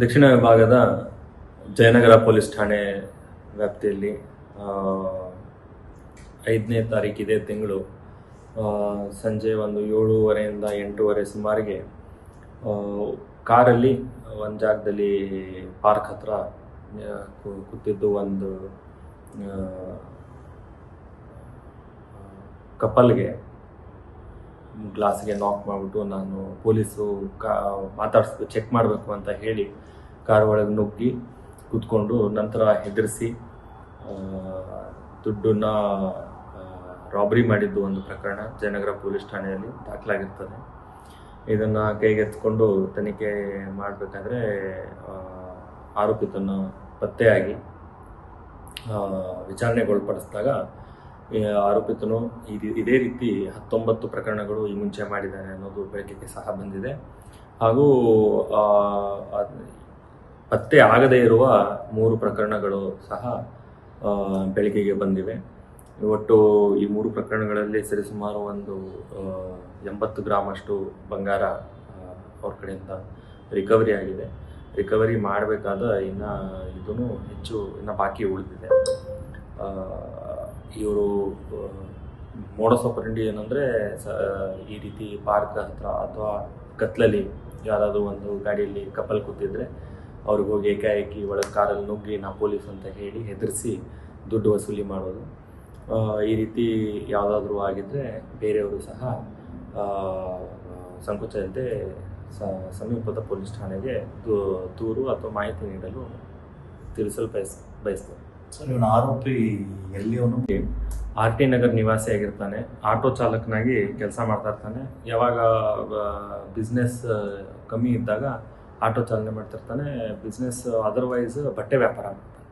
ದಕ್ಷಿಣ ವಿಭಾಗದ ಜಯನಗರ ಪೊಲೀಸ್ ಠಾಣೆ ವ್ಯಾಪ್ತಿಯಲ್ಲಿ 5ನೇ ತಾರೀಕು ಇದೇ ತಿಂಗಳು ಸಂಜೆ ಒಂದು 7:30 8:30 ಸುಮಾರಿಗೆ ಕಾರಲ್ಲಿ ಒಂದು ಜಾಗದಲ್ಲಿ ಪಾರ್ಕ್ ಹತ್ರ ಕೂತಿದ್ದು ಒಂದು ಕಪಲ್ಗೆ ಗ್ಲಾಸ್ಗೆ ನಾಕ್ ಮಾಡಿಬಿಟ್ಟು ನಾನು ಪೊಲೀಸು ಮಾತಾಡಿಸ್ಬೇಕು ಚೆಕ್ ಮಾಡಬೇಕು ಅಂತ ಹೇಳಿ ಕಾರ್ ಒಳಗೆ ನುಗ್ಗಿ ಕೂತ್ಕೊಂಡು ನಂತರ ಹೆದರಿಸಿ ದುಡ್ಡನ್ನ ರಾಬರಿ ಮಾಡಿದ್ದು ಒಂದು ಪ್ರಕರಣ ಜಯನಗರ ಪೊಲೀಸ್ ಠಾಣೆಯಲ್ಲಿ ದಾಖಲಾಗಿರ್ತದೆ. ಇದನ್ನು ಕೈಗೆತ್ತಿಕೊಂಡು ತನಿಖೆ ಮಾಡಬೇಕಾದ್ರೆ ಆರೋಪಿತನ ಪತ್ತೆಯಾಗಿ ವಿಚಾರಣೆಗೊಳಪಡಿಸಿದಾಗ ಆರೋಪಿತನು ಇದೇ ರೀತಿ 19 ಪ್ರಕರಣಗಳು ಈ ಮುಂಚೆ ಮಾಡಿದ್ದಾನೆ ಅನ್ನೋದು ಬೆಳಕಿಗೆ ಸಹ ಬಂದಿದೆ. ಹಾಗೂ ಪತ್ತೆ ಆಗದೇ ಇರುವ 3 ಪ್ರಕರಣಗಳು ಸಹ ಬೆಳಕಿಗೆ ಬಂದಿವೆ. ಒಟ್ಟು ಈ 3 ಪ್ರಕರಣಗಳಲ್ಲಿ ಸರಿಸುಮಾರು ಒಂದು 80 ಗ್ರಾಮ್ ಅಷ್ಟು ಬಂಗಾರ ಅವ್ರ ಕಡೆಯಿಂದ ರಿಕವರಿ ಆಗಿದೆ. ರಿಕವರಿ ಮಾಡಬೇಕಾದ ಇದೂ ಹೆಚ್ಚು ಬಾಕಿ ಉಳಿದಿದೆ. ಇವರು ಮೋಡಸ್ ಆಪರೆಂಡಿ ಏನಂದರೆ ಈ ರೀತಿ ಪಾರ್ಕ್ ಹತ್ರ ಅಥವಾ ಕತ್ಲಲ್ಲಿ ಯಾರಾದರೂ ಒಂದು ಗಾಡಿಯಲ್ಲಿ ಕಪಲ್ ಕೂತಿದ್ರೆ ಅವ್ರಿಗೆ ಹೋಗಿ ಏಕಾಏಕಿ ಒಳಗೆ ಕಾರಲ್ಲಿ ನುಗ್ಗಿ ನಾ ಪೊಲೀಸ್ ಅಂತ ಹೇಳಿ ಹೆದರಿಸಿ ದುಡ್ಡು ವಸೂಲಿ ಮಾಡೋದು. ಈ ರೀತಿ ಯಾವುದಾದ್ರೂ ಆಗಿದ್ದರೆ ಬೇರೆಯವರು ಸಹ ಸಂಕೋಚದಂತೆ ಸಮೀಪದ ಪೊಲೀಸ್ ಠಾಣೆಗೆ ದೂರು ಅಥವಾ ಮಾಹಿತಿ ನೀಡಲು ತಿಳಿಸಲು ಬಯಸ್ತೇನೆ. ಸರ್, ಇವನು ಆರೋಪಿ ಎಲ್ಲಿಯವನು? RT ನಗರ್ ನಿವಾಸಿಯಾಗಿರ್ತಾನೆ. ಆಟೋ ಚಾಲಕನಾಗಿ ಕೆಲಸ ಮಾಡ್ತಾ ಇರ್ತಾನೆ. ಯಾವಾಗ ಬಿಸ್ನೆಸ್ ಕಮ್ಮಿ ಇದ್ದಾಗ ಆಟೋ ಚಾಲನೆ ಮಾಡ್ತಿರ್ತಾನೆ. ಬಿಸ್ನೆಸ್ ಅದರ್ವೈಸ್ ಬಟ್ಟೆ ವ್ಯಾಪಾರ ಮಾಡ್ತಾನೆ.